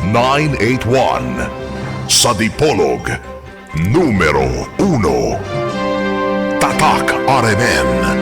981. Sa Dipolog, numero 1. Tatak RMN.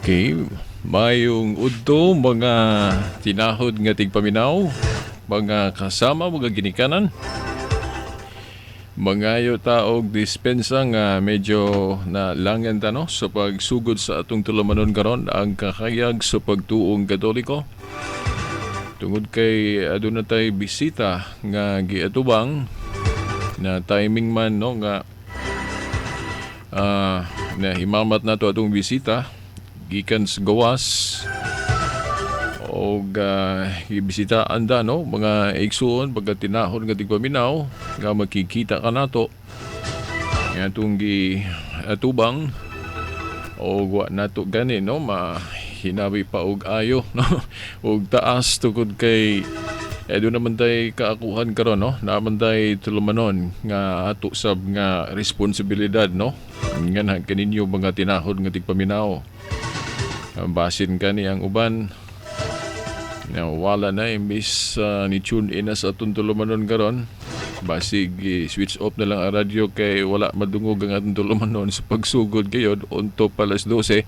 Okay, mayong udto mga tinahod nga tigpaminaw, mga kasama, mga ginikanan. Mga taog dispensa nga medyo na langan tano sa pagsugod sa atong tulamanon karon ang kakayag sa pagtuong Katoliko. Tungod kay aduna tay bisita nga giatubang na timing man no nga na himamat nato atong bisita gikan sa gawas o ibisitaan da no mga igsuon pagkatinahon nga tigpaminaw nga makikita ka nato nga itong atubang o wa nato gani no mahinabi pa og ayo no og taas tukod kay doon naman tayo kaakuhan karon no naman tayo tulumanon nga ato sab nga responsibilidad no nga na kaninyo mga tinahod nga tigpaminaw. Basin ka ni ang uban na wala na imbis ni tune in sa atong tulumanon karon basig switch off na lang ang radyo kay wala madungog ang atong tulumanon sa pagsugod kayod unto palas 12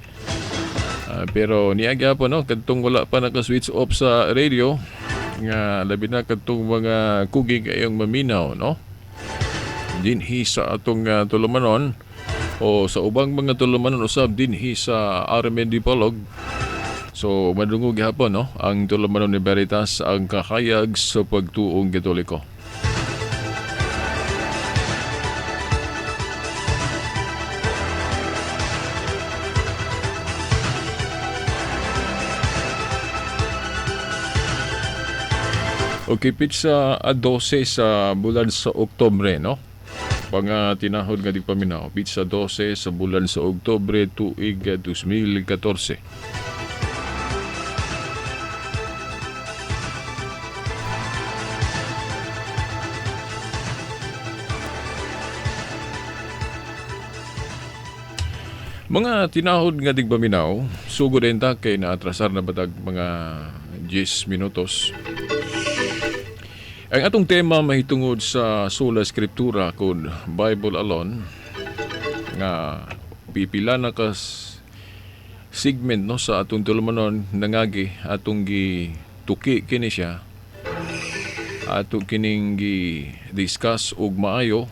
pero niagya po no kadtong wala pa naka-switch off sa radio nga labi na kadtong mga kuging kayong maminaw no dinhi sa atong tulumanon o sa ubang mga tulumanon usab dinhi sa RMN Dipolog. So madungog gihapon no ang tulumanon ni Veritas ang kakayag sa pagtuong Katoliko. Okay, pitsa 12 sa bulan sa Oktubre no. Mga tinahod nga tigpaminaw, pitsa 12 sa bulan sa Oktubre tuig 2014. Mga tinahod nga tigpaminaw, sugod din ta kay naatrasar na batag mga 10 minutos. Ang atong tema mahitungod sa sola scriptura kung Bible alone nga pipila na kas segment no sa atong tulumanon nangagi atong gituki kini siya ato kining gi-discuss og maayo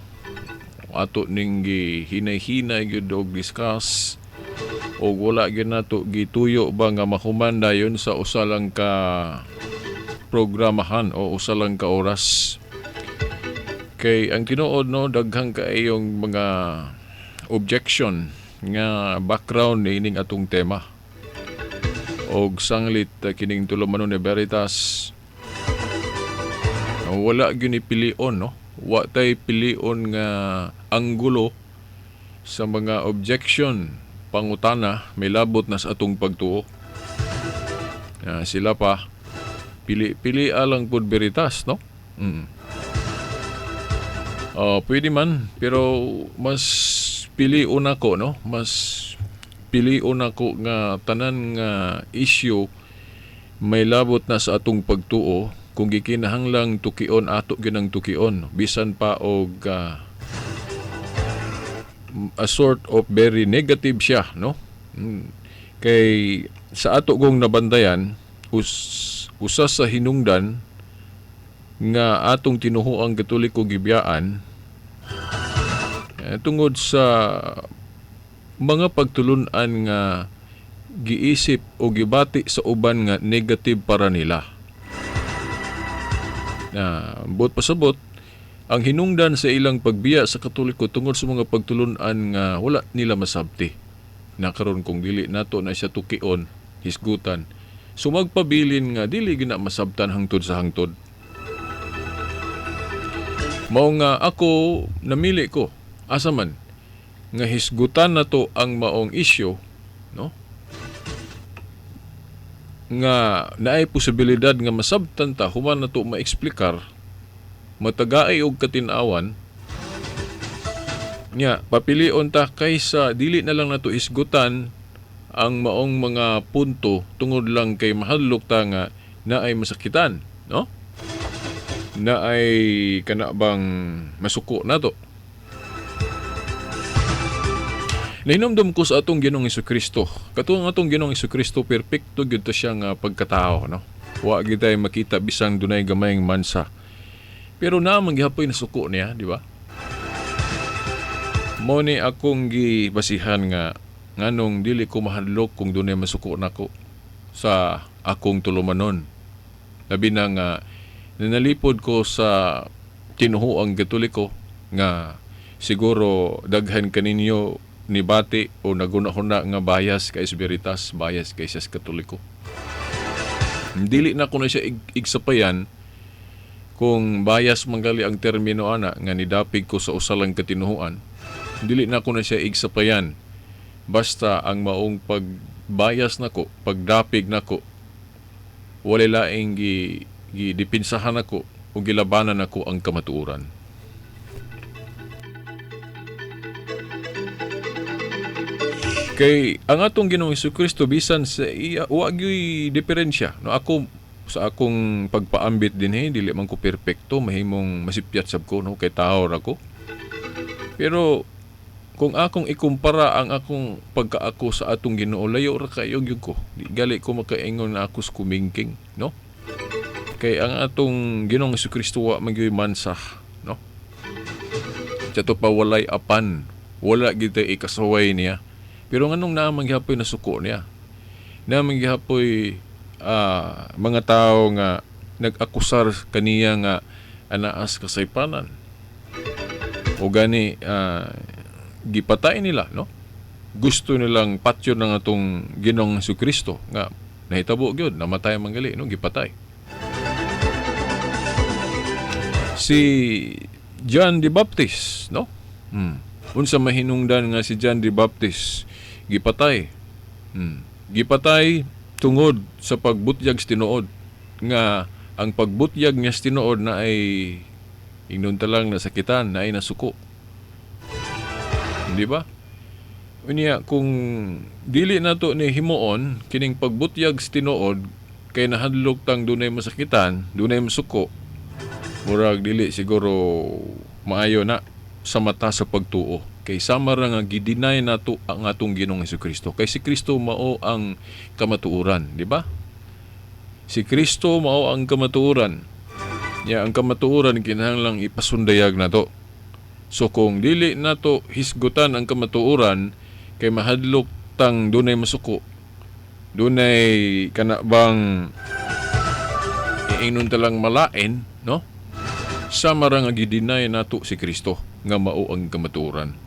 ato ning gihinay-hinay gyud og discuss og wala gyud nato gituyo ba nga mahuman dayon sa usa lang ka programahan o usa lang ka oras. Kay ang tinuod no daghang kaayong mga objection nga background ni ining atong tema. Og sanglit kining tulumanon ni Veritas wala gyud ni pilion no. Wa tay pilion nga anggulo sa mga objection pangutana may labot na sa atong pagtuo. Sila pa pili alang pud Veritas no. Pwede man pero mas pilion ako, no? Mas pilion ako nga tanan nga issue may labot na sa atong pagtuo kung gikinahanglang tukion ato ginang tukion bisan pa og a sort of very negative siya, no? Kay sa ato gong nabandayan usa sa hinungdan nga atong tinuhuang Katoliko gibiyaan tungod sa mga pagtulunan nga giisip o gibati sa uban nga negative para nila. Buot pasabot, ang hinungdan sa ilang pagbiya sa Katoliko tungod sa mga pagtulunan nga wala nila masabti. Nakaroon kung dili nato na siya tukion, hisgutan. Sumagpabilin nga dili gina masabtan hangtod sa hangtod. Mao nga ako namili ko asa man nga hisgutan nato ang maong isyu, no? Nga naay posibilidad nga masabtan ta human nato maeksplikar matagaay og katin-awan nya papilion ta kaysa dili na lang nato isgutan ang maong mga punto tungod lang kay mahadlok ta nga naay masakitan, no? Naay kanabang masuko nato. Nahinomdom ko sa atong Ginoong Hesukristo. Katong atong Ginoong Hesukristo perpekto gyud ta siya nga pagkatao, no? Wa gyud tay makita bisan dunay gamayng mansa. Pero naman gihapoy nasuko niya, di ba? Mo ni akong gibasihan nga nganong dili ko mahadlok kung dunay masuko nako sa akong tulumanon. Labi na nga nanalipod ko sa tinuhuang Katoliko nga siguro daghan kaninyo ni bati o naguna-huna nga bias kay Veritas, bias kay sa Katoliko. Dili na ko na siya igsapayan kung bias manggali ang termino ana nga nidapig ko sa usalang katinuhuan. Dili na ko na siya igsapayan basta ang maong pagbias nako, pagdapig nako wala laing gidipinsahan nako o gilabanan nako ang kamatuoran. Kay ang atong Ginoong Hesukristo bisan sa iya wa gyud diferensya, no? Ako sa akong pagpaambit dinhi dili man ko perpekto, mahimong masipyat sab ko, no? Kay tao ra ko. Pero kung akong ikumpara ang akong pagkaako sa atong Ginoo, layo ra kayo gyud ko. Di gali ko makaingon na ako kumingking, no? Kay ang atong Ginoong Hesukristo wa man gyud mansah, no? Sato pa walay apan, wala gid ikasaway niya. Pero nganong naamang gihapoy nasuko niya. Naamang gihapoy mga tao nga nag-akusar kaniya nga anaas kasaypanan. O gani gipatay nila, no? Gusto nilang patyon ng atong Ginoong Hesukristo nga nahitabo gyud namatay manggali, no? Gipatay. Si John the Baptist, no? Unsa mahinungdan nga si John the Baptist gipatay. Gipatay tungod sa pagbutyag sa tinuod nga ang pagbutyag niya sa tinuod na ay ingnon ta lang nasakitan, na ay nasuko. Di ba? Unya kung dili nato ni himuon kining pagbutyag sa tinuod kay nahadlok tang dunay masakitan, dunay masuko, murag dili siguro maayo na sa mata sa pagtuo. Kay sama ra nga gidinay nato ang atong Ginoong Hesukristo. Kay si Kristo mao ang kamatuoran, di ba? Si Kristo mao ang kamatuoran. Ya ang kamatuoran kinahanglang ipasundayag nato. So kung dili nato hisgutan ang kamatuoran kay mahadlok tang dunay masuko, dunay kanabang iingnon talang malain, no? Sama ra nga gidinay nato si Kristo nga mao ang kamatuoran.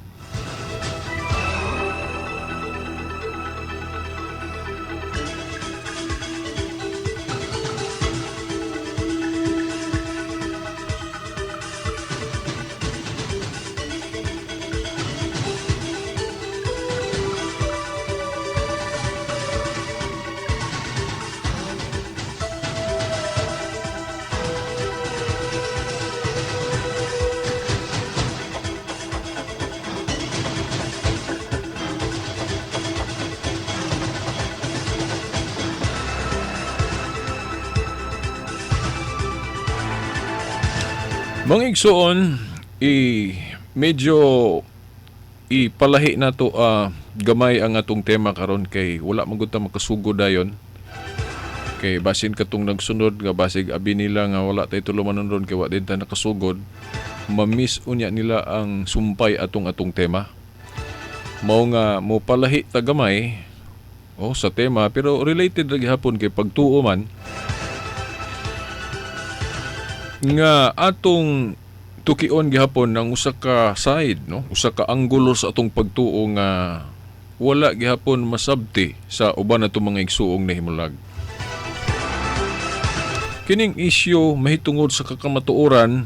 Mga igsoon, medyo ipalahi na to gamay ang atong tema karon kay wala man gud ta makasugod dayon. Kay basin katong nagsunod nga basig abi nila nga wala tay tulumanon ron kay wa din ta nakasugod. Mamiss unya nila ang sumpay atong tema. Mao nga mo palahi ta gamay sa tema pero related ra gihapon kay pagtuo man nga atong tukion gihapon ng usa ka side, no? Usa ka anggulo sa atong pagtuo nga wala gihapon masabti sa uban natong mga igsuong nahimulag. Kining isyu mahitungod sa kakamatuoran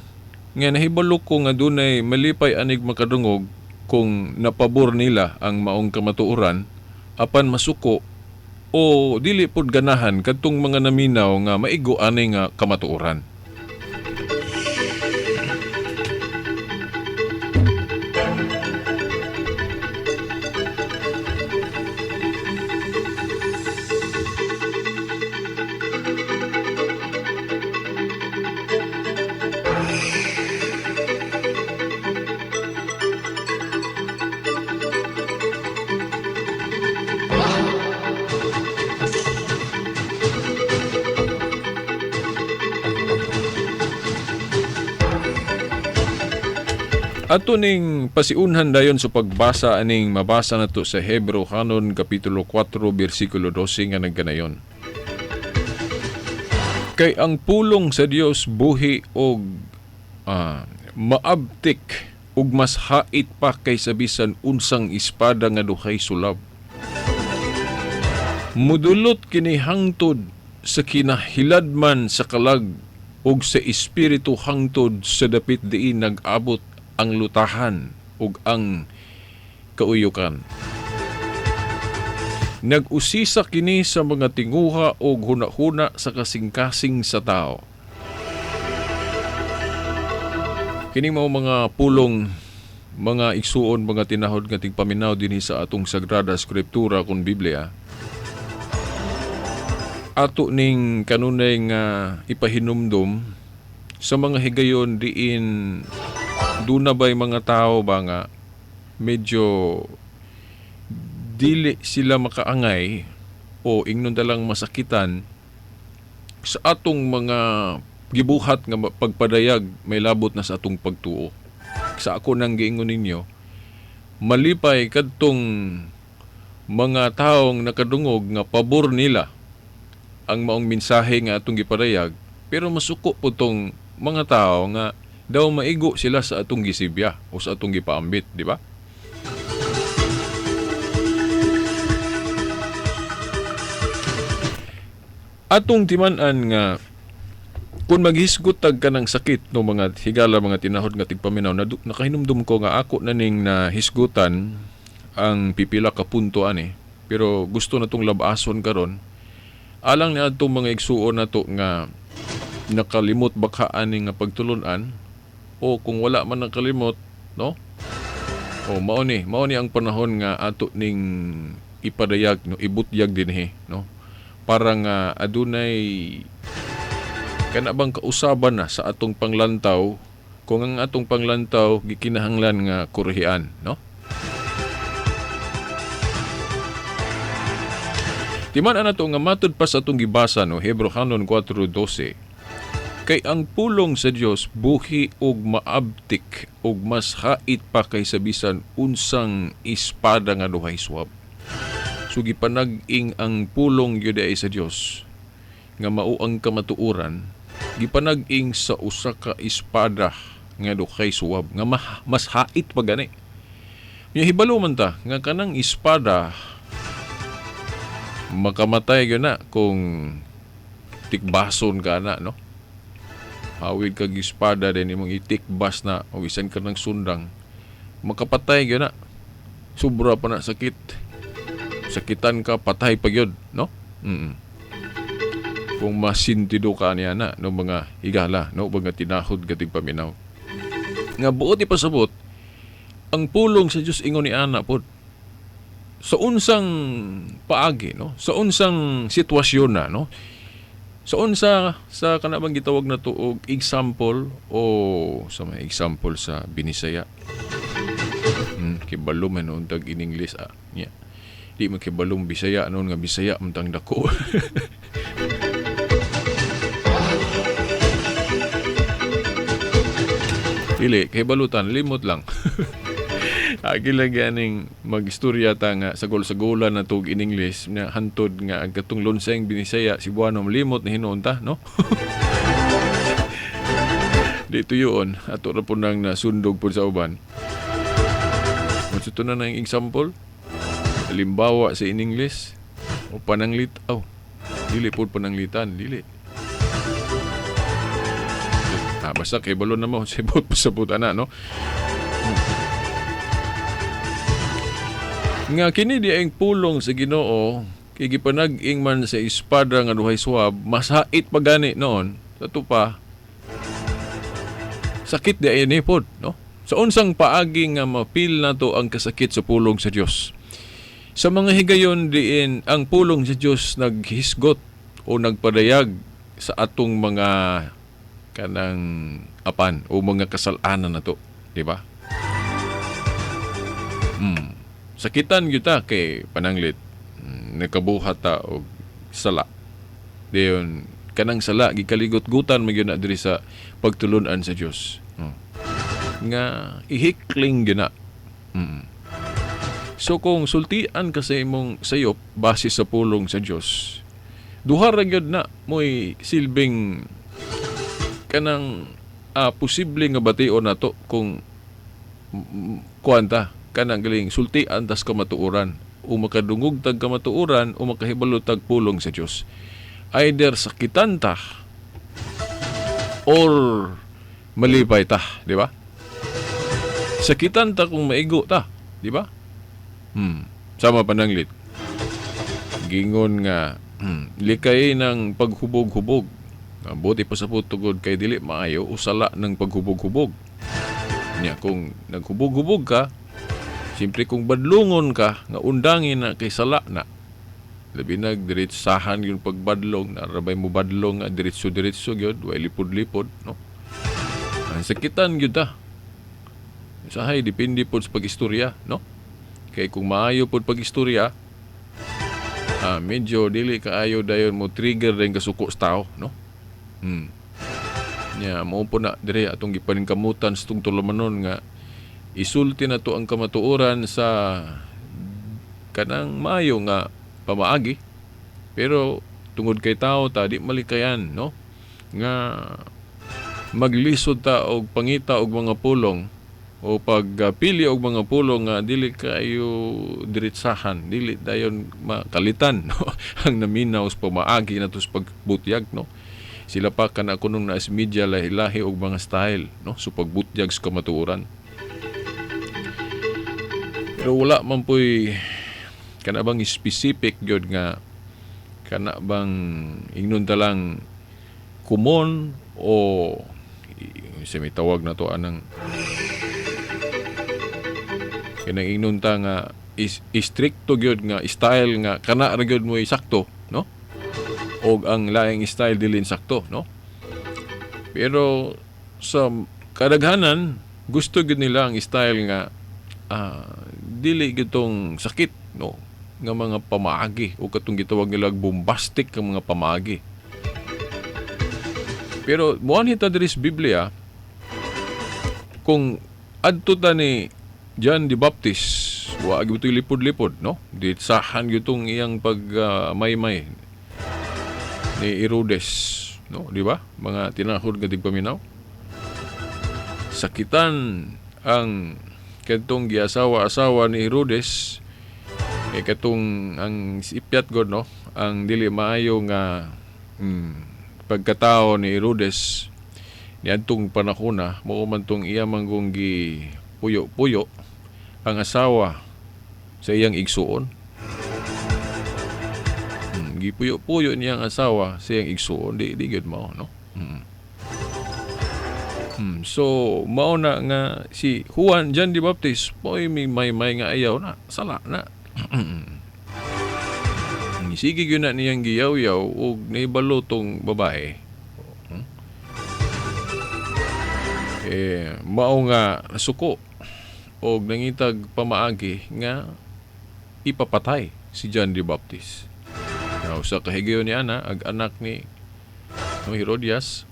nga nahibalo ko nga dunay malipay anig makadungog kung napabor nila ang maong kamatuoran apan masuko o dili pod ganahan kadtong mga naminaw nga maigo ani nga kamatuoran. Ato ning pasiunhan dayon sa pagbasa aning mabasa nato sa Hebreo Kanon Kapitulo 4 versikulo 12 nga nagkanayon. Kay ang pulong sa Dios buhi og maabtik ug mas hait pa kaysa bisan unsang espada nga duhay sulab. Mudulot kini hangtod sa kinahiladman sa kalag ug sa espiritu hangtod sa dapit diin nag-abot ang lutahan ug ang kauyukan. Nag-usisa kini sa mga tinguha ug hunahuna sa kasing-kasing sa tao. Kini mao mga pulong mga igsuon mga tinahod nga tigpaminaw dinhi sa atong Sagrada Eskriptura kun Biblia. Ato ning kanunay nga ipahinumdum sa mga higayon diin duna ba'y mga tao ba nga medyo dili sila makaangay o ingnon dalang masakitan sa atong mga gibuhat nga pagpadayag may labot na sa atong pagtuo. Sa ako nang giingon ninyo, malipay kadtong mga taong nakadungog nga pabor nila ang maong mensahe nga atong gipadayag pero masuko po tong mga tao nga daw maigo sila sa atong gisibya o sa atong gipaambit, di ba? Atong timan-an nga kung maghisgot tag ka ng sakit no mga higala mga tinahod nga tigpaminaw nakahinumdum ko nga ako na ning nahisgutan ang pipila ka punto ani pero gusto na tong labason karon alang ni atong mga igsuon nato nga nakalimot baka ani nga pagtulunan o kung wala man nakalimot, no? O mao ni ang panahon nga ato ning ipadayag, no, ibutyag dinhi, no? Parang adunay kana bang kausaban na sa atong panglantaw kung ang atong panglantaw gikinahanglan nga kurhian, no? Timan nato nga matud pa sa atong gibasa no Hebreo Kanon 4:12. Kay ang pulong sa Dios buhi og maabtik og mas hait pa kaysa bisan unsang espada nga duhay swab. So gipanag-ing ang pulong gyud ay sa Dios nga mao ang kamatuoran, gipanag-ing sa usa ka espada nga duhay swab nga mas hait pa gani. Nya hibalo man ta nga kanang espada makamatay gyud na kung tikbason ka na, no? Hawid kag espada din imong itikbas na o isan ka ng sundang makapatay gyud na sobra pa na sakit sakitan ka patay pa gyud no kung masintido ka niya na no mga higala no mga tinahod gatig paminaw nga buot ipasabot ang pulong sa Dios ingon ni ana pod sa unsang paagi no sa unsang sitwasyon na no So unsa sa kanabang gitawag na to og example o sa may example sa binisaya. Kibalo man untag in English nya. Di man kibalong Bisaya noon nga Bisaya untang dako. Dili kay balutan limot lang. Agi lang ganing magistorya ta nga sagol-sagolan na tug in English na hantod nga ang katong lonseng binisaya Cebuano limot na hinuon ta, no? Dito yun, ato na po nang nasundog po sa uban. Ito na ng example. Halimbawa sa in English o pananglit. Dili po pananglitan, dili. Basta kay balon na mo, sibot po sa puta na, no? Nga kini di ang pulong sa Ginoo kay gipanag-ing man sa espada nga duhay swab, masait pa gani noon sa tupa. Sakit di ay pod, no? Sa unsang paagi nga mapil nato ang kasakit sa pulong sa Dios. Sa mga higayon diin ang pulong sa Dios naghisgot o nagpadayag sa atong mga kanang apan o mga kasalanan nato, di ba? Sakitan kita kay pananglit nakabuhat ta og sala. Dayon kanang sala gikaligot-gutan magyud na diri sa pagtulon-an sa Dios. Nga ihikling gyud na. So kung sultian ka sa imong sayop base sa pulong sa Dios, duha ra gyud na mo'y silbing kanang posible nga bation nato kung kuanta kanang galing sultian tas kamatuoran o makadungog tag kamatuoran o makahibalo tag pulong sa Dios. Either sakitan ta or malipay ta, di ba? Sakitan ta kung maigo ta, di ba? Sama pananglit. Gingon nga likay ng paghubog-hubog. Buti pa sa putugod kay dili maayo usala ng paghubog-hubog. Nya kung naghubog-hubog ka, siyempre kung badlungon ka, nga undangin na kay sala na. Labi nagdiretsahan yung pagbadlong, narabay mo badlong nga diretso-diretso yun, way lipod-lipod, no? Ang sakitan yun ta. Sahay, depende po sa pag-istorya, no? Kaya kung maayo po pag-istorya, medyo dili kaayo dayon mo trigger rin kasuko sa tao, no? Mo po na dire atong gipaningkamutan sa itong tulamanon nga isulti na to ang kamatuoran sa kanang maayo nga pamaagi, pero tungod kay tao ta di malikayan, no? Nga maglisod ta og pangita og mga pulong o pagpili og mga pulong nga dili kayo diretsahan, dili dayon makalitan, no? Ang naminaw sa pamaagi na to sa pagbutyag, no? Sila pa kana kunong na media lahi-lahi og mga style, no? So pagbutyag sa kamatuoran. Pero wala man po'y kana bang specific gyud nga kana bang ingnon ta lang common o may tawag na to anang kanang ingnon ta nga stricto gyud nga style nga kana ra gyud mo sakto, no? Og ang laing style dili sakto, no? Pero sa kadaghanan gusto gyud nila ang style nga dili gitong sakit, no? Nga mga pamaagi o katong gitawag nila bombastic nga mga pamaagi. Pero muan hita diri sa Biblia kung adto ta ni John the Baptist wa gyud lipod-lipod, no? Ditsahan gyutong iyang pag maymay ni Herodes, no? Di ba? Mga tinahod nga tigpaminaw. Sakitan ang katong giasawa-asawa ni Herodes katong ang ipyat god, no? Ang dili maayo nga pagkatao ni Herodes niadtong panahon na mao man tong iya manggong gi puyo-puyo ang asawa sa iyang igsuon. Gipuyo-puyo niyang asawa sa iyang igsuon, di gud mao, no? So mao na nga si Juan John the Baptist po'y may nga ayaw na sala na. Sige yun na niyang giyaw-yaw o naibalo tong babae. Mao nga nasuko o nangitag pamaagi nga ipapatay si John the Baptist. Now, sa kahigayon ni Ana, ag anak ni Herodias,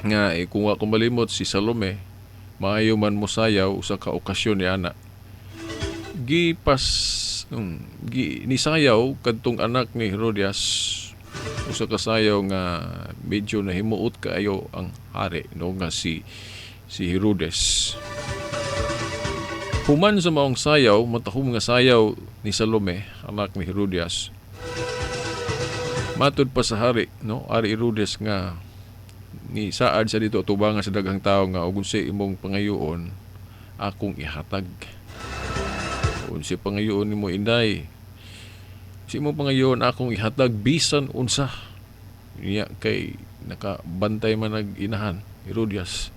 nga kung wa ko malimot si Salome, maayo man mo sayaw sa kaokasyon ni Ana. Nisayaw kadtong anak ni Herodias usa ka sayaw nga medyo nahimuot kaayo ang hari no nga si Herodes. Human sa maong sayaw, matahom nga sayaw ni Salome, anak ni Herodias. Matud pa sa hari, no? Ari Herodes nga ni saad sa dito tubangan sa daghang tao nga ug unsa imong pangayoon akong ihatag. Unsa pangayoon nimo inday? Si imong pangayoon akong ihatag bisan unsa. Niya kay nakabantay man nag-inahan Herodias.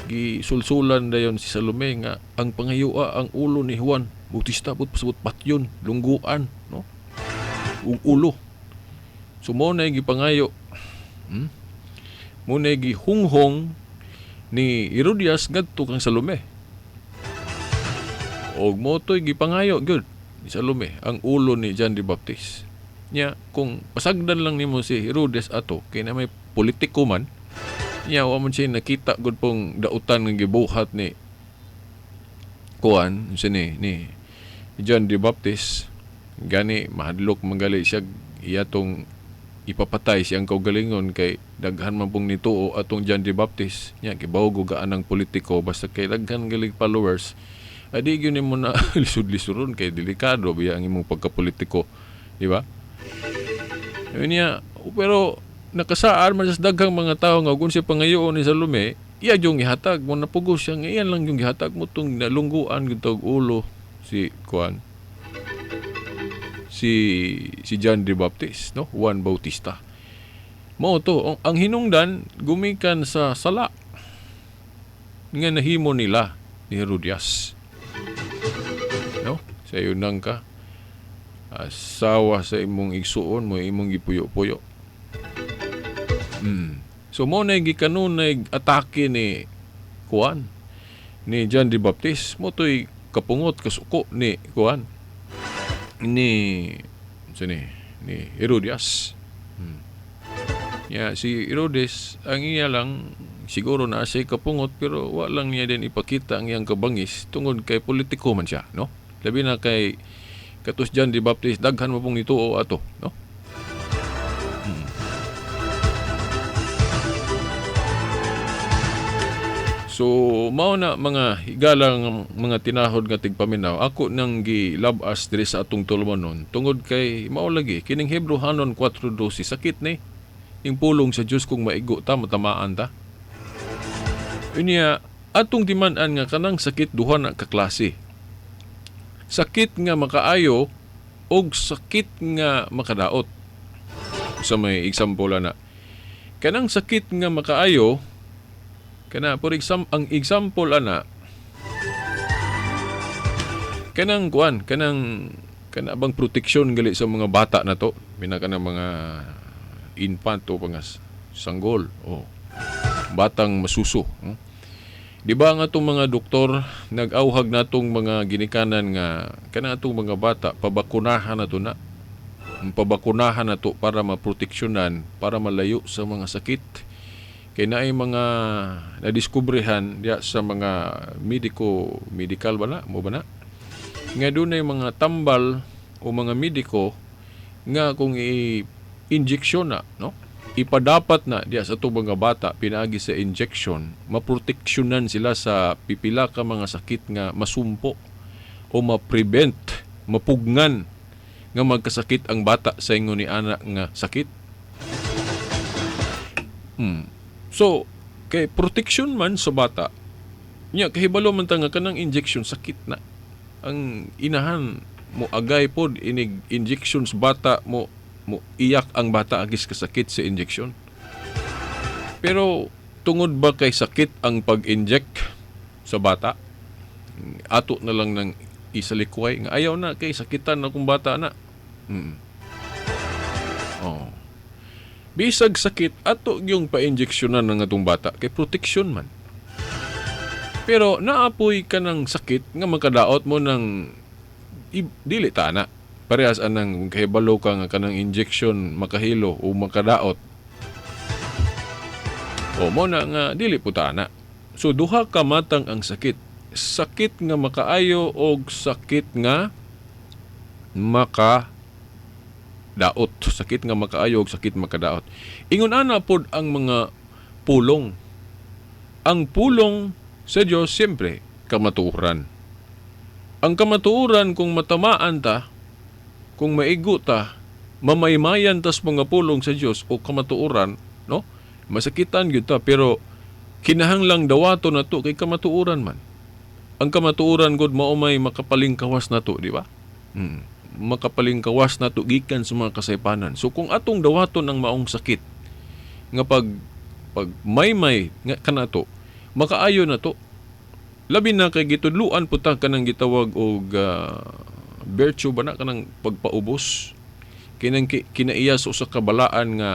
Gisulsulan dayon si Salome nga ang pangayoa ang ulo ni Juan Bautista pasabot patyon, lungguan, no? Ug ulo. So mo na gipangayo. Mo na gihunghong ni Herodias ngadto kang Salome. Og mo to'y gipangayo gyud ni Salome ang ulo ni John the Baptist. Nya kung pasagdan lang nimo si Herodes ato kay na may politiko man, nya wa man siya nakita gud pong dautan nga gibuhat ni kuan ni John the Baptist. Gani mahadlok manggali siya iyatong ipapatay siyang kaugalingon kay daghan man pong nituo atong John the Baptist. Nya kibaw gaan ang politiko basta kay daghan galig followers. Adi gyud nimo na lisod-lisoron kay delikado biya ang imong pagkapolitiko, di ba? Niya, pero nakasaan man sa daghang mga tao nga kung siya pangayoon ni Salome, iya yung ihatag mo napugos siya nga iyan lang yung ihatag mo tong nalungguan gitog ulo si kuan si John the Baptist, no? Juan Bautista. Mao to ang hinungdan gumikan sa sala nga nahimo nila ni Herodias. No? Sa yun nang ka asawa sa imong igsuon mo imong gipuyo-puyo. So mo na gikanunay atake ni kuan ni John the Baptist mo to'y kapungot kasuko ni kuan ni Herodias. Si Herodes ang iya lang siguro na siya kapungot pero wa lang niya din ipakita ang iyang kabangis tungod kay politiko man siya, no? Labi na kay katus John the Baptist daghan mo pong nituo ato, no? So mao na mga higalang mga tinahod nga tigpaminaw ako nang gilabas diri sa atong tulumanon tungod kay mao lagi kining Hebrehanon 4:12 sakit ni ing pulong sa Dios kung maigo ta matamaan ta. Unya atong timan-an nga kanang sakit duha na kaklase. Sakit nga makaayo og sakit nga makadaot. Sa may example na kanang sakit nga makaayo kana for example ang example ana kanang kuan kanang bang proteksyon gali sa mga bata na to minaka ng mga infant o mga sanggol o batang masuso. Di ba nga itong mga doktor nag-auhag na itong mga ginikanan nga kanang itong mga bata pabakunahan na to na pabakunahan na to para maproteksyonan para malayo sa mga sakit. Kaya na ay mga nadiskubrehan diya sa mga medical ba na? Mo ba na? Nga doon ay mga tambal o mga mediko nga kung i-injection na, no? Ipadapat na diya sa itong mga bata, pinaagi sa injection, maproteksyonan sila sa pipila ka mga sakit nga masumpo o ma-prevent, mapugnan nga magkasakit ang bata sa ingon ni anak nga sakit. So, kay protection man sa bata, niya kahibalo man ta nga kanang injection sakit na. Ang inahan mo agay pod inig injections bata mo iyak ang bata agis kasakit sa injection. Pero tungod ba kay sakit ang pag-inject sa bata? Ato na lang ng isalikway nga ayaw na kay sakitan na kung bata na. Oh. Bisag sakit ato yung pa-injeksyonan ng atong bata kay proteksyon man. Pero naapoy ka ng sakit nga makadaot mo ng dili ta na. Parehas anang kahibalo ka nga kanang injection makahilo o makadaot. O mo na nga dili po ta na. So duha ka matang ang sakit. Sakit nga makaayo o sakit nga daot. Sakit nga makaayo o sakit makadaot. Ingon ana pod ang mga pulong. Ang pulong sa Diyos, siyempre, kamatuoran. Ang kamatuoran kung matamaan ta, kung maigo ta, mamaymayan tas mga pulong sa Diyos o kamatuoran, no? Masakitan gyud ta, pero kinahanglang dawato na to kay kamatuoran man. Ang kamatuoran gud mao may makapalingkawas na to, di ba? Makapalingkawas na to gikan sa mga kasaypanan. So kung atong dawaton ang maong sakit nga pag may nga kanato makaayo na to, labi na kay gitudluan po ta kanang gitawag og virtue ba na kanang pagpaubos kinang kinaiya sa usa ka balaan nga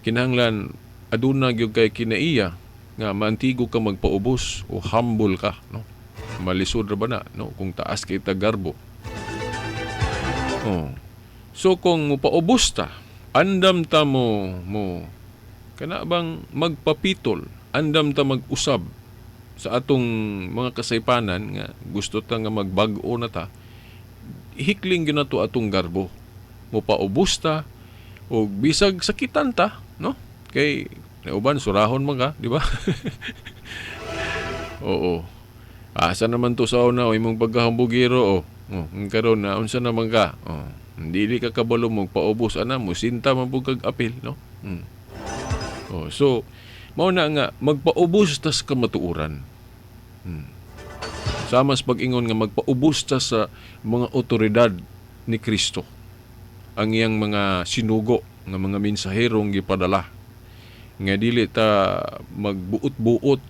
kinahanglan aduna gyud kay kinaiya nga maantigo ka magpaubos o humble ka, no? Malisod ra ba na, no? Kung taas kay tagarbo. Oh. So kung mupaubos ta, andam ta mo kana bang magpapitol, andam ta mag-usab sa atong mga kasaypanan nga gusto ta nga magbag-o na ta, ihikling gyud nato atong garbo. Mupaubos ta o bisag sakitan ta, no? Kay uban surahon man ka, di ba? Oo. Asa naman to sa una o imong pagkahambugiro o. Karon na unsa naman ka? Dili ka kabalo mo paubos ana mo sinta man pug kag apil, no? So mao na nga magpaubos tas kamatuoran. Samas pag-ingon nga magpaubos ta sa mga otoridad ni Kristo. Ang iyang mga sinugo nga mga mensaherong gipadala. Nga dili ta magbuot-buot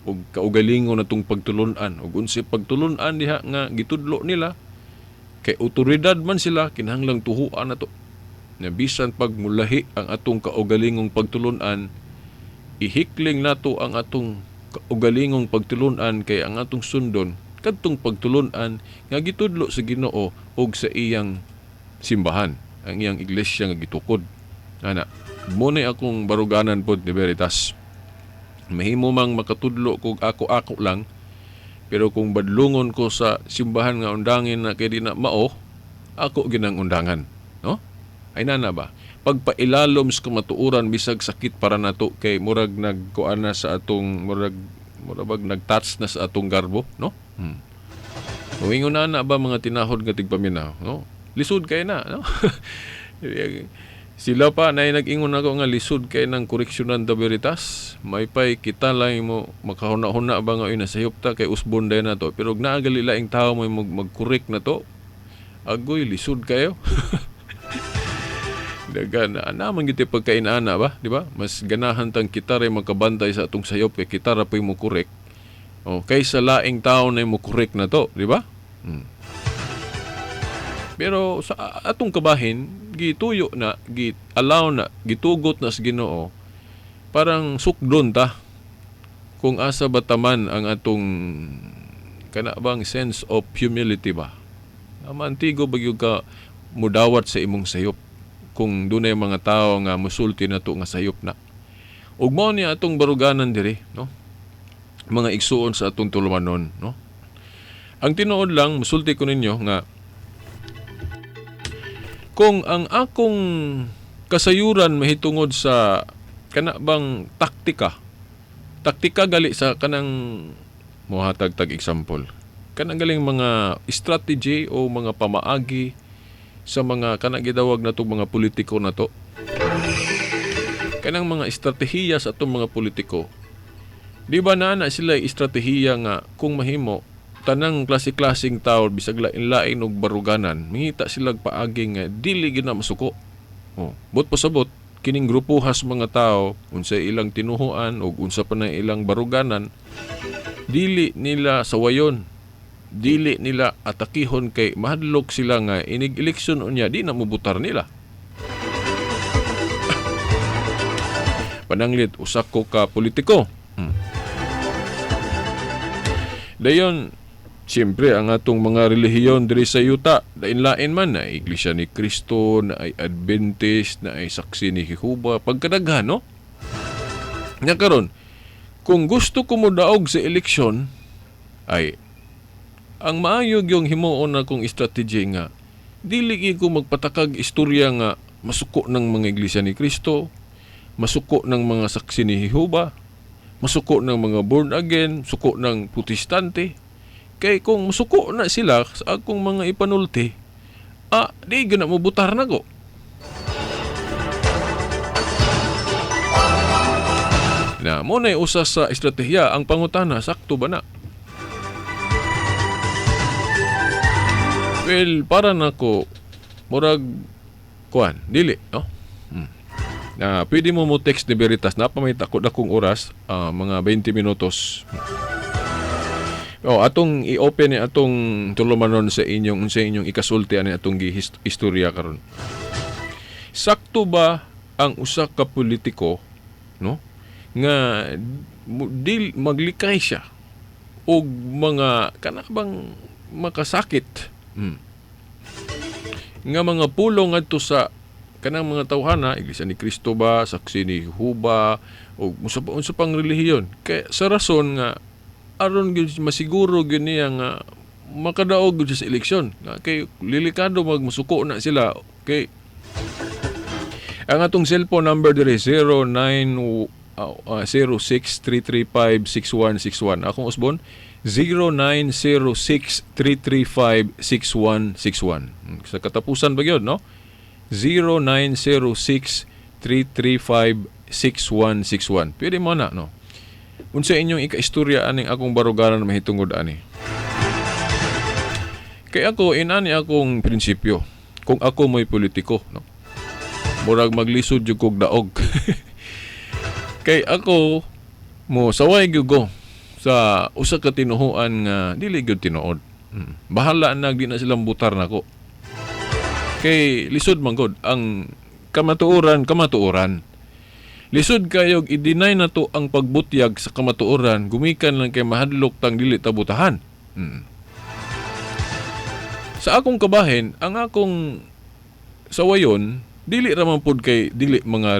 og kaugalingon natong pagtulunan og unsay pagtulunan diha nga gitudlo nila kay otoridad man sila kinahanglang tuhuan nato. Na bisan pagmulahi ang atong kaugalingong pagtulunan, ihikling nato ang atong kaugalingong pagtulunan kay ang atong sundon kadtong pagtulunan nga gitudlo sa Ginoo og sa iyang simbahan, ang iyang iglesia nga gitukod. Ana, mo na akong baruganan pod ni Veritas. Mahimo mang makatudlo kog ako-ako lang, pero kung badlungon ko sa simbahan nga undangin na kay di na mao, ako ginang undangan, no? Ay nana ba? Pagpailalom sa kamatuoran bisag sakit para nato kay murag nagkuan na sa atong murag nagtouch na sa atong garbo, no? Uwingon na ba mga tinahod nga tigpaminaw, no? Lisod kay na, no? Sila pa na nag-ingon ako nga lisod kay ng koreksyonan da Veritas. May pay kita lang mo makahuna-huna ba nga nasayop ta kay usbon day na to. Pero naagali laing tao mo mag-correct na to. Agoy, lisod kayo. Dagan na naman giti pagkainana ba, di ba? Mas ganahan tang kita ray magkabantay sa atong sayop kay kita ra pay mo correct. O kaysa laing tao na mo correct na to, di ba? Pero sa atong kabahin, gituyo na, allow na, gitugot na sa Ginoo, parang sukdon ta kung asa bataman ang atong kanabang sense of humility ba. Mantigo ba yung ka mudawat sa imong sayop kung dunay mga tao nga musulti na to nga sayop na. Ug mao ni atong baruganan diri, no? Mga igsuon sa atong tulumanon, no? Ang tinuod lang, musulti ko ninyo nga kung ang akong kasayuran mahitungod sa kanabang taktika gali sa kanang mohatag tag example, kanang galing mga strategy o mga pamaagi sa mga kanang gidawag na itong mga politiko na to, kanang mga estratehiya sa itong mga politiko, di ba na sila estratehiya nga kung mahimo tanang klase-klaseng tao bisag lain-lain og baruganan mihita sila paagi nga dili gyud na masuko. But pasabot kining grupuhas mga tao unsay ilang tinuhuan og unsa pa na ilang baruganan, dili nila sawayon, dili nila atakihon kay mahadlok sila nga inig eleksyon unya di na mubutar nila. Pananglit usak ko ka politiko. Dayon siyempre ang atong mga relihiyon diri sa yuta lain-lain man na Iglesia ni Cristo, na ay Adventist, na ay Saksi ni Jehovah, pagkadaghan no. Nya karon kung gusto ko mo daog sa eleksyon ay ang maayog yung himuon na kong strategy nga dili ko magpatakag istorya nga masuko ng mga Iglesia ni Cristo, masuko ng mga Saksi ni Jehovah, masuko ng mga born again, suko ng protestante. Kay kung masuko na sila sa akong mga ipanulti, di gana mo butar na ko. Na mo na usas sa estratehiya ang pangutana, sakto ba na? Well, para na ko murag kuan, dili, no? Na pwede mo text ni Veritas na pamay takot akong oras, mga 20 minutos. Atong i-open ni atong tulumanon sa inyong ikasulti ani atong istorya karon. Sakto ba ang usa ka politiko, no? Nga maglikay siya og mga kanang makasakit. Nga mga pulong adto sa kanang mga tawhana, Iglesia ni Cristo ba, Saksi ni Jehovah, o unsa pang relihiyon. Kaya sa rason nga, aron gyud masiguro gyud niya nga makadaog gyud sa eleksyon. Kay lilikado magmusuko na sila. Okay. Ang atong cellphone number dire 0906-335-6161. Akong usbon, 0906-335-6161. Sa katapusan ba yun, no? 0906-335-6161. Pwede mo na, no? Unsa inyong ika-istorya aning akong barugaran na mahitungod ani. Kay ako, inani akong prinsipyo. Kung ako may politiko, no? Murag maglisod yung kog daog. Kay ako, mo saway gyud ko sa usa ka tinuhuan nga dili gyud tinuod. Bahala na di na silang butar nako. Kay lisod man gud ang kamatuoran. Lisod kayog i-deny na to ang pagbutyag sa kamatuoran gumikan lang kay mahadlok tang dili ta butahan. Sa akong kabahin, ang akong sawayon dili ra man pud kay dili mga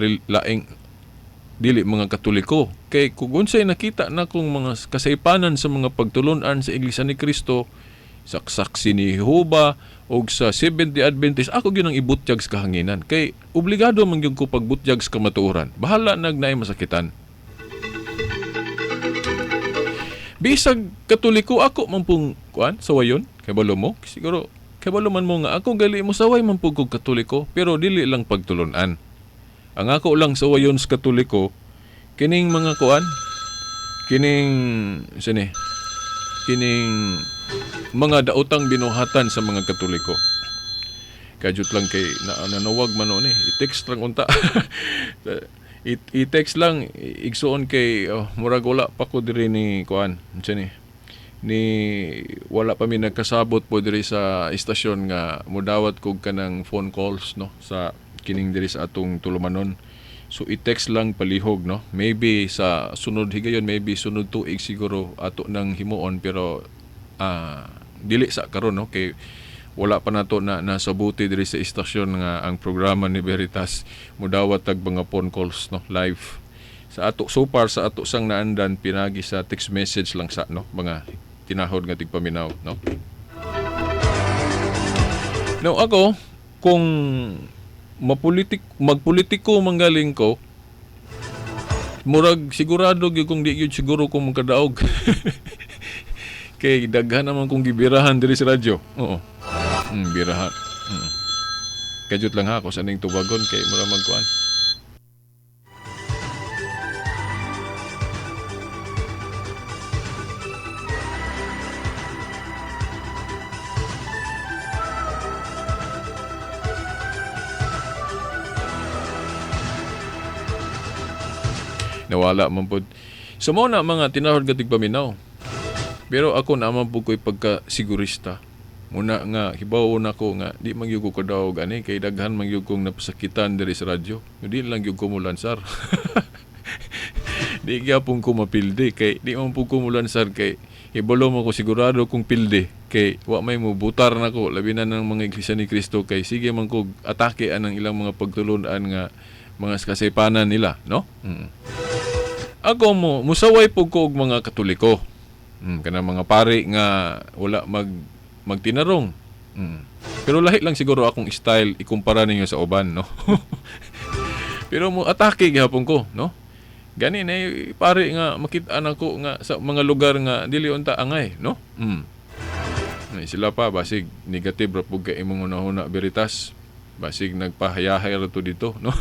dili mga Katoliko. Kay kung unsay nakita na kong mga kasaypanan sa mga pagtulunan sa Iglesia ni Cristo, sa Saksi ni Jehovah o sa Seventh-day Adventist, ako gyud ang ibutyag sa kahanginan. Kay obligado man gyud ko pagbutyag sa kamatuoran. Bahala nagnaay masakitan. Bisag Katoliko ako man pong kuan sawayon kay balo mo. Siguro kay balo man mo nga ako gali mo saway man pug kog Katoliko pero dili lang pagtulunan. Ang ako lang sawayon sa Katoliko kining mga kuan, kining mga daotang binuhatan sa mga Katoliko. Kajut lang kay nanawag man ni, i-text lang unta. I-text lang igsuon kay murag wala pa ko diri ni kuan, ni wala pa mi nagkasabot po diri sa istasyon nga mudawat kog kanang phone calls, no, sa kining diri sa atong tulumanon. So i-text lang palihog, no. Maybe sa sunod higayon, maybe sunod tuig siguro ato nang himuon pero dili sa karon, no, kay wala pa nato na nasabuti diri sa istasyon nga ang programa ni Veritas mudawat tag mga phone calls, no, live. Sa ato so far sa ato sang naandan pinagi sa text message lang sa, no, mga tinahod nga tigpaminaw, no. Now ako kung magpolitiko manggaling ko, murag sigurado gyud kung di gyud siguro ko magkadaog. Kay daghan naman kong gibirahan diri sa radyo. Oo. Birahan. Kajut lang ako sa ning tubagon kay mura magkuan. Nawala man pod. So mo na mga tinahod nga tigpaminaw. Pero ako naman po ko'y pagkasigurista. Muna nga, hibaw na ko nga, di man yung ko kadaog ani, kay daghan man yung kong napasakitan diri sa radyo. Di lang yung kumulansar. Di gyapon ko mapildi, kay di man po kumulansar, kay hibalo mo ko sigurado kung pildi. Kay wa may mo butar na ko, labi na ng mga Iglesia ni Cristo, kay sige man ko atake anang ilang mga pagtulunan nga mga kasaypanan nila, no? Ako musaway po ko og mga Katoliko. Kana mga pari nga wala magtinarong. Pero lahi lang siguro akong style ikumpara ninyo sa uban, no? Pero mo atake gihapon ko, no? Gani na pare nga makita ko nga sa mga lugar nga dili unta angay, no? Sila pa basig negative ra pug kay imong una veritas. Basig nagpahayahay ra to dito, no?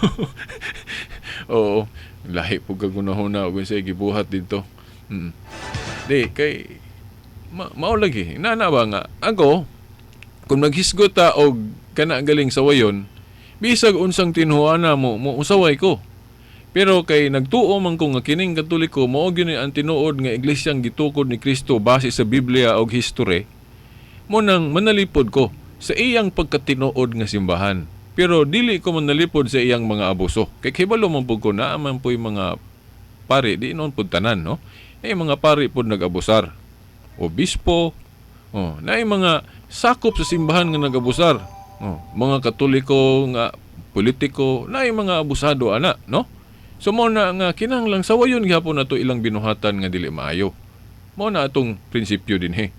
Oo, lahi pug kag una ug say gibuhat dito. Di kay mao lagi nana ba nga ako kung maghisgot ta og kana galing sa wayon bisag unsang tinhuana mo usaway ko. Pero kay nagtuo man ko nga kining Katoliko mao gyud ang tinuod nga iglesyang gitukod ni Kristo base sa Biblia og history, mo nang manalipod ko sa iyang pagkatinuod nga simbahan. Pero dili ko manalipod sa iyang mga abuso. Kay hibalo man pud ko naa man po'y mga pari di noon pud tanan, no? Mga pari pud nag-abusar. Obispo, na mga sakop sa simbahan nga nag-abusar. Mga Katoliko nga politiko, na mga abusado ana, no? So mo na nga kinahanglang sawayon gihapon nato ilang binuhatan nga dili maayo. Mo na atong prinsipyo din he.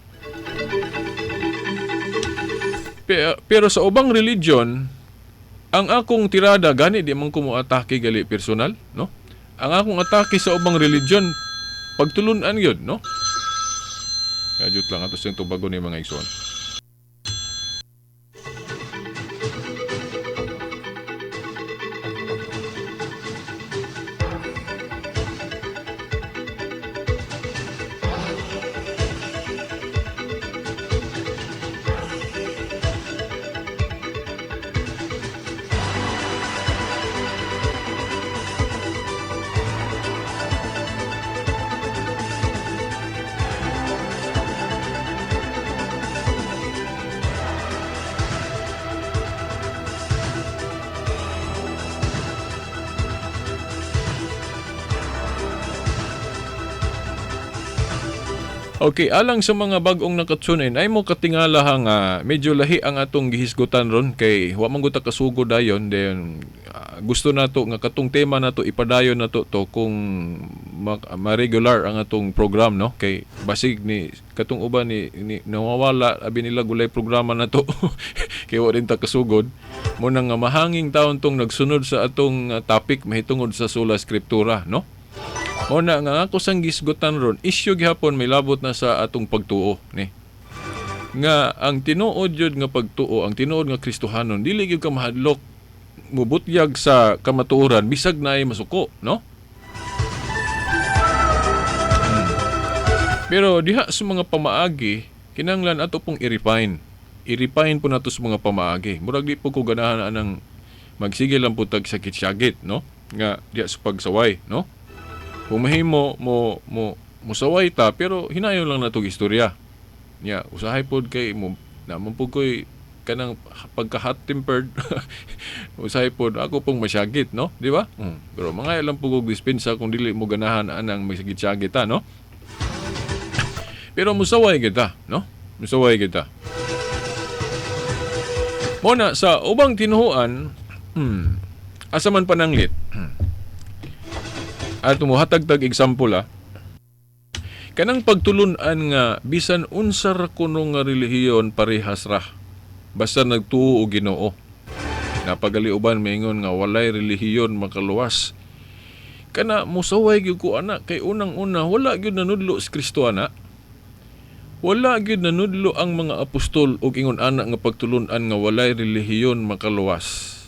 Pero sa ubang religion, ang akong tirada gani di man ko mo atake gali personal, no? Ang akong atake sa ubang religion pagtulunan yun, no? Kajut lang ato siyang tubago ni mga igsoon. Okay, alang sa mga bagong nakatsunin, ay mo katingala nga medyo lahi ang atong gihisgutan ron kay wa man guta kasugo dayon then gusto nato nga katong tema nato ipadayon nato to kung ma-regular ang atong program, no? Kay basig ni katong uban ni nawawala abi nila gulay programa nato kay wa din ta kasugod mo nang mahanging taon tong nagsunod sa atong topic mahitungod sa sola scriptura, no? O na nga ako sang gisgutan ron, issue gihapon may labot na sa atong pagtuo ni. Nga ang tinuod jud nga pagtuo, ang tinuod nga Kristohanon, dili gyud ka mahadlok mubutyag sa kamatuoran bisag naay masuko, no? Pero diha sa mga pamaagi, kinahanglan ato pong i-refine. I-refine po nato sa mga pamaagi. Murag di po ko ganahan anang magsige lang po tag sakit-syagit, no? Nga diha sa pagsaway, no? Kung mahimo mo musaway ta pero hinayon lang natong istorya. Nya usahay pod kay mo naman po koy kanang pagka hot tempered. Usahay pod ako pong masyagit, no? Di ba? Pero mga ilang po kog dispensa kung dili mo ganahan anang masigit-syagit ta, no? Pero musaway kita, no? Musaway kita. Muna sa ubang tinuhuan, asa man pananglit. At muhatag-tag example kanang pagtulunan nga bisan unsa ra kuno nga relihiyon parehas ra basta nagtuo og Ginoo. Napagaliuban maingon nga walay relihiyon makaluwas. Kana musaway gyud ko ana kay unang-una wala gyud nanudlo si Kristo ana. Wala gyud nanudlo ang mga apostol og ingon ana nga pagtulunan nga walay relihiyon makaluwas.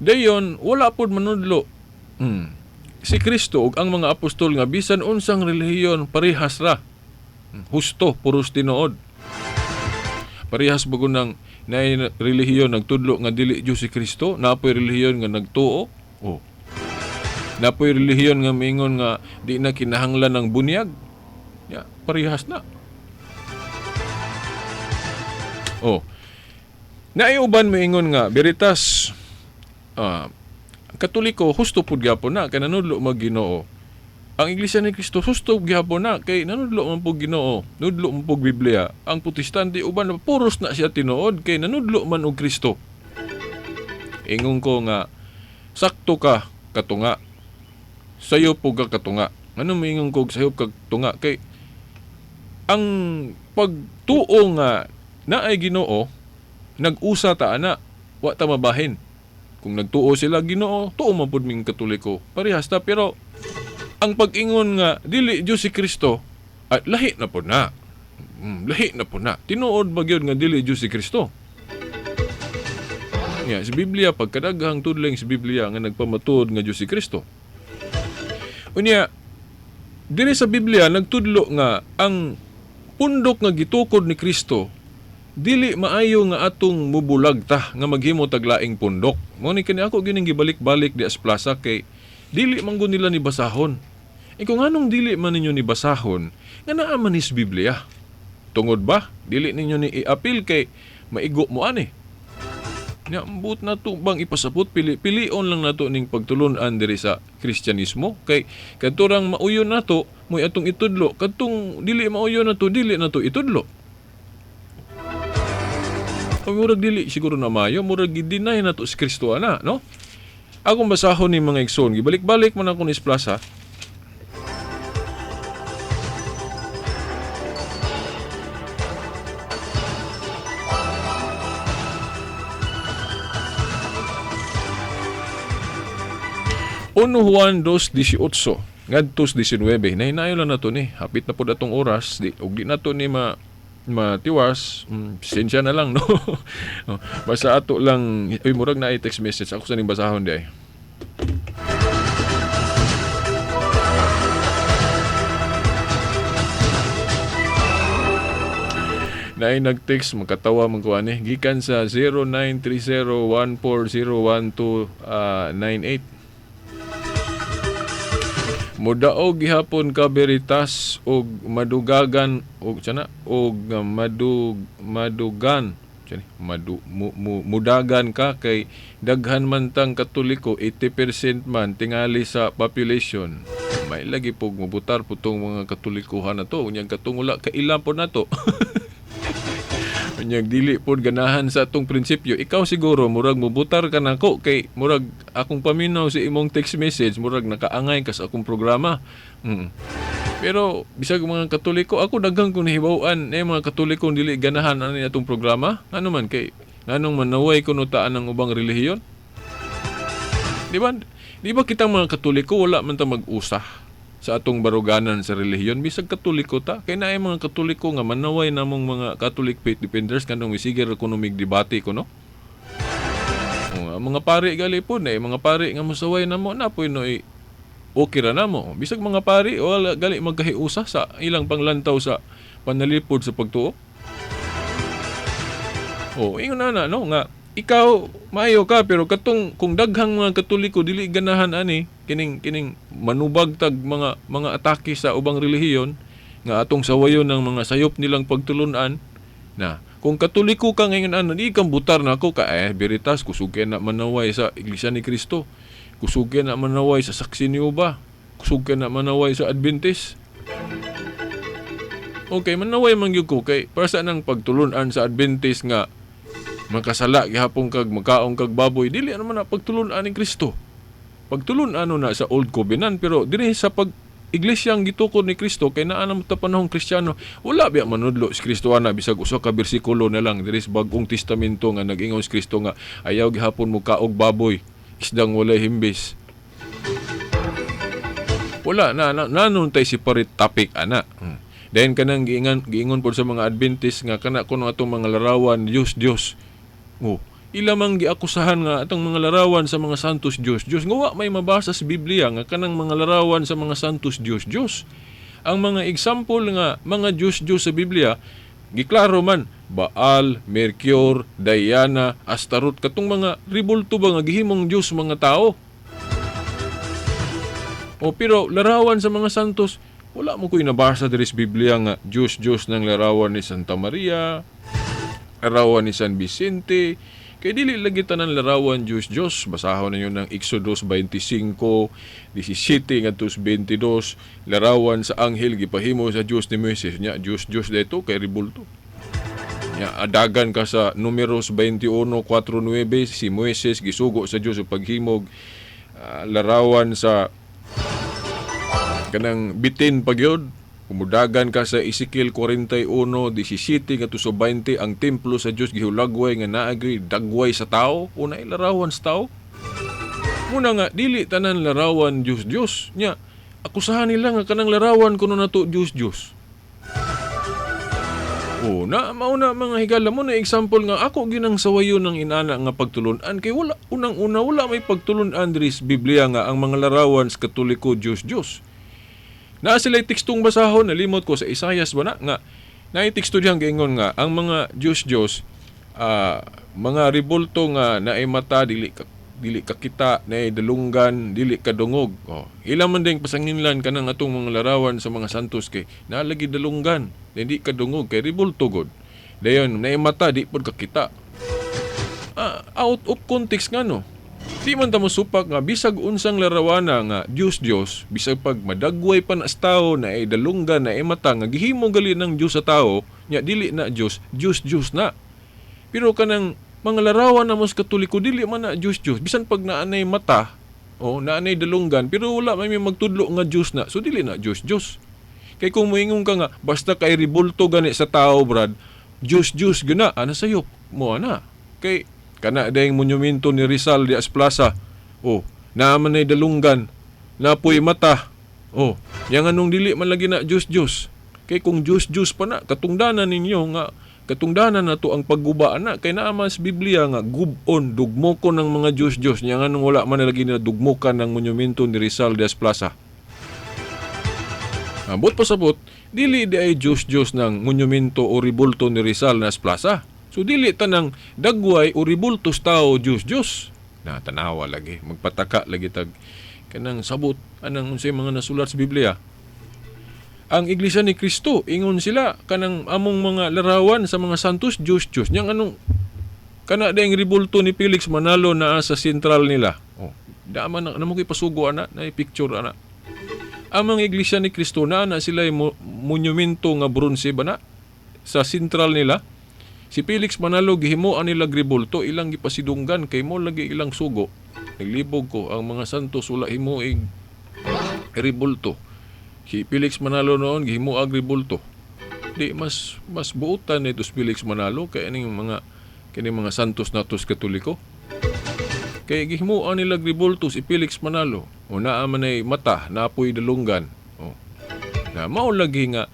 Dayon wala pod manudlo si Kristo ug ang mga apostol nga bisan unsang relihiyon parehas ra. Husto puros tinuod. Parehas bago nang nay relihiyon nagtudlo nga dili Dios si Kristo, napoy relihiyon nga nagtuo. Napoy relihiyon nga mingon nga di na kinahanglan ng bunyag. Ya, parehas na. Oh. Naiuban mo ingon nga, Veritas, Katoliko, husto pud gyapon na, kay nanudlo mag Ginoo. Ang Iglesia ni Cristo, husto gyapon na, kay nanudlo man pug Ginoo, nudlo man pug Biblia. Ang Protestante, uban, puros na siya tinuod, kay nanudlo man og Kristo. Ingon ko nga, sakto ka, katunga. Sayo po ka katunga. Ano may ingon ko sayo ka katunga? Kay, ang pagtuo nga, na ay Ginoo, nag-usa ta ana, wa ta mabahin. Kung nagtuo sila Ginoo, tuo man pud ming Katoliko. Parehas ta, pero ang pag-ingon nga dili Dios si Kristo, at lahi na pud na. Lahi na pud na. Tinuod ba gyud nga dili Dios si Kristo? Sa Biblia, pagkadaghang tudling sa Biblia nga nagpamatuod nga Dios si Kristo. Unya, diri sa Biblia nagtudlo nga ang pundok nga gitukod ni Kristo dili maayo nga atong mubulag ta nga maghimo taglaing pundok. Mo ni kani ako gining gibalik-balik di as plaza kay dili man gud nila ni basahon. Kung anong dili man ninyo ni basahon, nga naa man is Biblia. Tungod ba? Dili ninyo ni i-appeal kay maigo mo ani. Nya ambot na to bang ipasabot pilion lang nato ning pagtulon-an diri sa Kristyanismo kay kadturang mauyon nato moy atong itudlo kadtong dili mauyon nato dili nato itudlo. Murag dili siguro na mayo, murag gidinay na to si Kristo ana, no? Akong basahon ni mga igsoon, gibalik-balik man ako ni Plaza. Uno Juan 2:18 ngadtos 19 nahinayo lang nato ni hapit na pud atong oras ug di nato ni matiwas, sensya na lang, no? Basta ato lang, murag na text message. Ako sa ning basahon di ay. Naay nag-text, makatawa magkuhan eh. Gikan sa 0930-140-1298. Mudaog gihapon ka Veritas og madugagan og madugan mudagan ka kay daghan man tang Katoliko 80% man tingali sa population. May lagi pog mabutar putong mga Katolikuhan na to unyang katungula kailan po nato. Unyang dili pod ganahan sa atong prinsipyo. Ikaw siguro murag mubutar ka nako kay murag akong paminaw sa imong text message murag nakaangay ka sa akong programa. Pero bisag mga Katoliko ako daghang kung nahibaw-an mga Katoliko dili ganahan ani atong programa. Ano man kay nganong manaway kuno taan ng ubang relihiyon? Di ba kitang mga Katoliko wala man ta mag-usah sa atong baruganan sa relihiyon bisag Katoliko ta kay naay mga Katoliko nga manaway namong mga Catholic faith defenders kanang misigir economic debate ko no. Mga pari gali po na mga pari nga musaway namo na po no okay ra namo bisag mga pari wala gali magkahiusa sa ilang panglantaw sa panalipod sa pagtuo. Ingon na no nga ikaw maayo ka pero katong kung daghang mga Katoliko dili ganahan ani kining manubag tag mga atake sa ubang relihiyon nga atong sawayon ng mga sayop nilang pagtulunan na kung Katoliko ka ngayon di kang butar na ako ka Veritas kusugyan na manaway sa Iglesia ni Cristo, kusugyan na manaway sa Saksi ni Uba, kusugyan na manaway sa Adventist. Okay, manaway man gyud ko kay para sa nang pagtulunan sa Adventist nga makasala gihapon kag magkaon kag baboy dili naman na pagtulunan ni Kristo. Pagtulunan na sa Old Covenant pero diri sa iglesyang gitukod ni Kristo kay naa na ta panahong Kristiyano wala biya manudlo si Kristo ana bisag usa ka bersikulo na lang diri sa Bagong Testamento nga nag-ingon si Kristo nga ayaw gihapon mo kaog baboy isdang walay himbis. Wala nanon tay separate topic ana. Then kanang giingon pod sa mga Adventist nga kana kuno atong mga larawan Dios. Ilamang giakusahan nga atong mga larawan sa mga santos Diyos nga wa may mabasa sa Biblia nga kanang mga larawan sa mga santos Diyos. Ang mga example nga mga Diyos sa Biblia giklaro man Baal, Mercure, Diana, Astaroth katong mga ribulto ba nga gihimong Diyos mga tao. Pero larawan sa mga santos Wala mo ko'y nabasa diri sa Biblia nga Diyos ng larawan ni Santa Maria, larawan ni San Vicente. Kay dili lagi tanan larawan Diyos. Basahon ninyo ng Exodus 25, 17 ngadto 22, larawan sa anghel gipahimo sa Diyos ni Moises. Nya Diyos dito kay ribulto. Nya adagan ka sa Numeros 21:4-9, si Moises gisugo sa Diyos sa paghimog. Larawan sa kanang bitin pagyod. Kumudagan ka sa Ezekiel 41:17 ngadto sa 20, ang templo sa Dios gihulagway nga naagi dagway sa tao, una larawan sa tao. Muna nga dili tanan larawan Dios. Nya akusahan nila nga kanang larawan kuno nato Dios. Mauna mga higala mo na example nga ako ginang sawayon ng inana nga pagtulunan kay wala unang-una wala may pagtulunan diri sa Biblia nga ang mga larawan sa Katoliko Dios. Na sila tekstong basahon, nalimot ko sa Isaias ba nga naiteksto diyang gaingon nga ang mga Diyos mga ribulto nga naay mata dili kakita, naay dalunggan dili kadungog. Ilang man ding pasanginlan kanang atong mga larawan sa mga santos kay nalagi dalunggan dili kadungog kay ribulto god. Dayon naay mata di pud kakita. Out of context nga no. Di man ta mosupak nga bisag unsang larawana nga Diyos, bisag pag madagway pa na sa tao na ay dalunggan na ay mata nga gihimo gali ng Diyos sa tao, nya dili na Diyos na. Pero kanang mga larawan na mos Katoliko dili man na Diyos. Bisan pag naanay mata, naanay dalunggan, pero wala may magtudlo nga Diyos na. So dili na Diyos. Kay kung moingon ka nga basta kay ribulto gani sa tao, brad, Diyos gina, ana sayop mo ana. Kay kana dayang monumento ni Rizal Diaz Plaza. Naaman ay dalunggan, napoy mata. Yang anong dili man lagi na Diyos. Kay kung Diyos pa na, katungdanan ninyo nga, katungdanan na to ang pagguba na. Kay naaman sa Biblia nga, gubon, dugmoko ng mga Diyos. Yang anong wala man lagi na dugmokan ng monumento ni Rizal Diaz Plaza. Bot pasabot, dili di ay Diyos ng monumento o ribulto ni Rizal Diaz Plaza. So dili tanang dagway o ribultos tao Diyos. Na tanawa lagi, magpataka lagi tag kanang sabot anang unsay mga nasulat sa Biblia. Ang Iglesia ni Cristo ingon sila kanang among mga larawan sa mga santos Diyos. Yang anong kana daing ribulto ni Felix Manalo na sa sentral nila. Dama na mo kay pasugo ana na picture ana. Ang mga Iglesia ni Cristo na sila monumento nga bronze ba na sa sentral nila. Si Felix Manalo gihimuan nila ribulto, ilang gipasidunggan kay mo lagi ilang sugo. Naglibog ko ang mga santos wala himuig ribulto. Si Felix Manalo noon gihimuag ribulto. Di mas buutan nito si Felix Manalo kay aning mga santos natos Katoliko. Kay gihimuan nila ribulto si Felix Manalo. Naa man ay mata, napoy dalunggan. Na mao lagi nga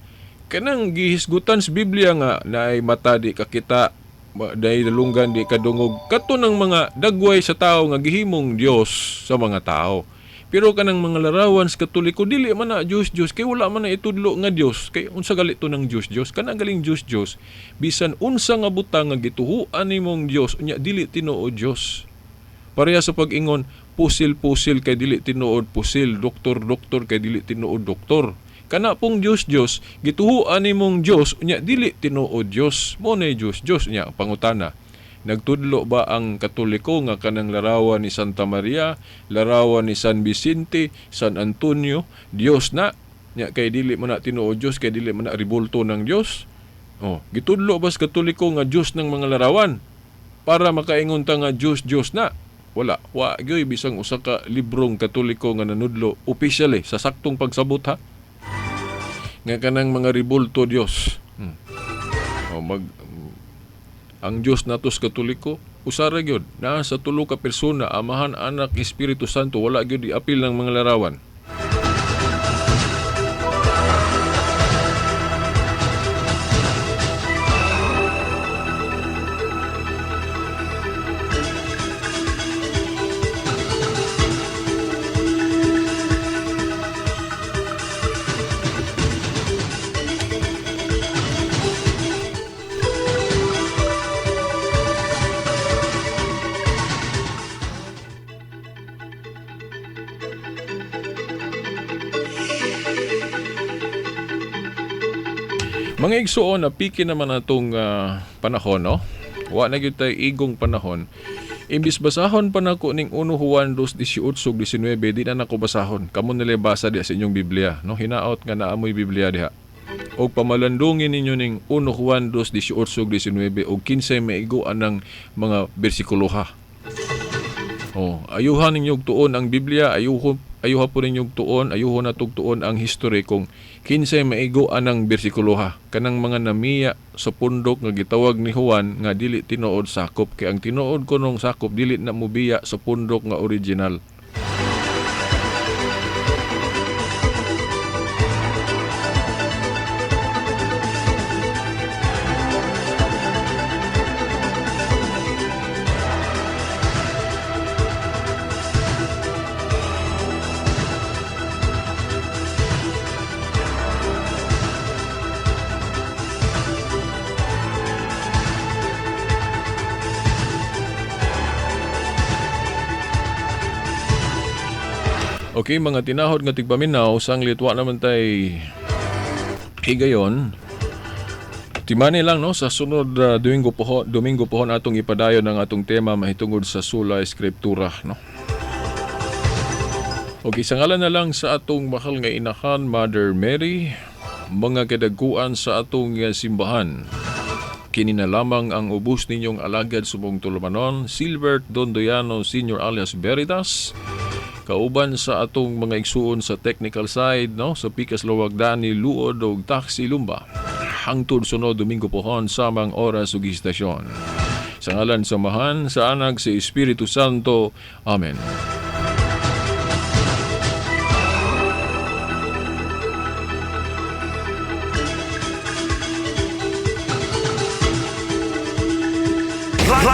kanang gihisgutan sa Biblia nga naay mata di kakita, dahil dalunggan di kadungog, kato ng mga dagway sa tao nga gihimong Diyos sa mga tao. Pero kanang mga larawan sa Katoliko dili man na Diyos kay wala man na itudlo nga Diyos. Kay unsa galit to ng Diyos kanang galing Diyos bisan unsa nga butang nga gituhuan nimong Diyos unya dili tinuod Diyos. Pareha sa pag-ingon pusil kay dili tinuod pusil, doktor kay dili tinuod doktor. Kana pong Diyos, gituhuan nimong Diyos, unya dili tinuod Diyos. Mo na Diyos, unya pangutana. Nagtudlo ba ang Katoliko nga kanang larawan ni Santa Maria, larawan ni San Vicente, San Antonio, Diyos na? Nya kay dili man na tinuod Diyos, kay dili man na ribulto ng Diyos. Gitudlo ba sa Katoliko nga Diyos ng mga larawan? Para makaingon ta nga Diyos na? Wala. Gyoy bisang usa ka librong Katoliko nga nanudlo officially sa saktong pagsabot ha. Nga kanang mga ribulto Diyos. Ang Diyos natos Katoliko, usara gyud na sa tulo ka persona, Amahan, Anak, Espiritu Santo, wala gyud diapil ng mga larawan. Mga igsuon, napiki naman natong panahon, no? Wa na gyud tay igong panahon. Imbis basahon pa nako ning 1 Juan 2:18-19, di na nako basahon. Kamo nila basa diha sa inyong Biblia, no? Hinaot nga naamoy Biblia diha. O pamalandungin ninyo ning 1 Juan 2:18-19 o 15 maigo anang mga bersikulo ha. Ayuhan ninyong tuon ang Biblia, ayuha po ninyong tuon, ayuho na tuon ang history kung 15 maigo anang bersikulo ha. Kanang mga namiya sa pundok nga gitawag ni Juan nga dili tinuod sakop, kay ang tinuod ko nung sakop dili na mubiya sa pundok nga original. Okay, mga tinahod nga tigpaminaw, sang litwa naman tay higayon. Timani lang, no, sa sunod Domingo pohon atong ipadayon ang atong tema mahitungod sa Sola Escritura, no. Okay, sa ngalan na lang sa atong mahal nga inahan, Mother Mary, mga kadagkuan sa atong simbahan. Kini na lamang ang ubos ninyong alagad subong tulumanon, Silbert Dondoyano Sr. alias Veritas. Kauban sa atong mga igsuon sa technical side, no, sa Pikas Luwagdani, Luod ug Taxi Lumba. Hangtod sunod Domingo pohon samang oras ug istasyon. Sa ngalan sa Amahan, sa Anak, sa Espiritu Santo. Amen.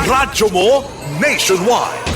Radyo mo nationwide.